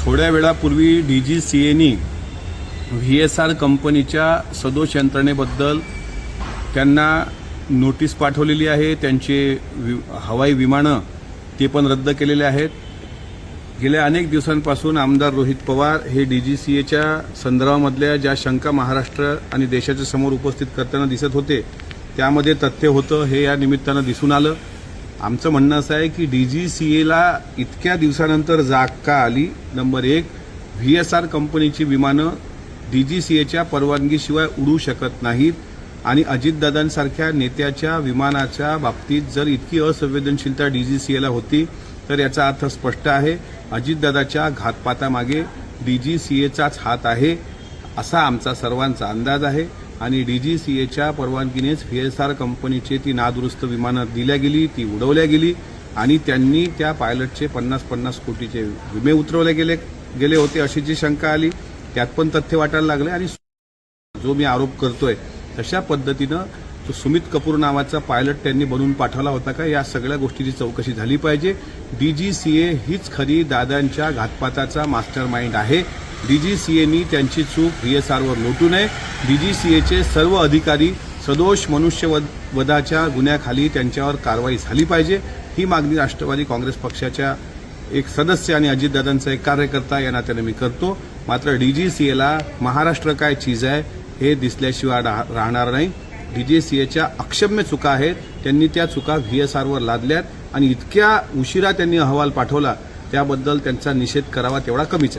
थोड्या वेळापूर्वी DGCAनी VSR कंपनीच्या सदोष यंत्रणेबद्दल त्यांना नोटीस पाठवलेली आहे। त्यांचे हवाई विमानं ते पण रद्द केलेले आहेत। गेल्या अनेक दिवसांपासून आमदार रोहित पवार हे DGCAच्या संदर्भामधल्या ज्या शंका महाराष्ट्र आणि देशाच्या समोर उपस्थित करताना दिसत होते त्यामध्ये तथ्य होतं हे या निमित्तानं दिसून आलं। आमचं म्हणणं असं आहे की DGCAला इतक्या दिवसानंतर जाग का आली। नंबर 1, VSR कंपनीची विमानं DGCAच्या परवानगीशिवाय उडू शकत नाहीत आणि अजितदादांसारख्या नेत्याच्या विमानाच्या बाबतीत जर इतकी असंवेदनशीलता DGCAला होती तर याचा अर्थ स्पष्ट आहे, अजितदादाच्या घातपातामागे DGCAचाच हात आहे असा आमचा सर्वांचा अंदाज आहे। आणि DGCAच्या परवानगीनेच VSR कंपनीची ती नादुरुस्त विमानं दिल्या गेली, ती उडवल्या गेली आणि त्यांनी त्या पायलटचे 50-50 कोटीचे विमे उतरवले गेले होते अशी जी शंका आली त्यात पण तथ्य वाटायला लागले। आणि जो मी आरोप करतोय तशा पद्धतीनं तो सुमित कपूर नावाचा पायलट त्यांनी बनवून पाठवला होता का, या सगळ्या गोष्टीची चौकशी झाली पाहिजे। DGCA हीच खरी दादांच्या घातपाताचा मास्टर माइंड आहे। DGCAनी त्यांची चूक VSRवर लोटू नये। DGCAचे सर्व अधिकारी सदोष मनुष्यवधाच्या गुन्ह्याखाली त्यांच्यावर कारवाई झाली पाहिजे, ही मागणी राष्ट्रवादी काँग्रेस पक्षाच्या एक सदस्य आणि अजितदादांचा एक कार्यकर्ता या नात्याने मी करतो। मात्र DGCAला महाराष्ट्र काय चीज आहे हे दिसल्याशिवाय राहणार नाही। DGCAच्या अक्षम्य चुका आहेत, त्यांनी त्या चुका VSRवर लादल्यात आणि इतक्या उशिरा त्यांनी अहवाल पाठवला त्याबद्दल त्यांचा निषेध करावा तेवढा कमीच आहे।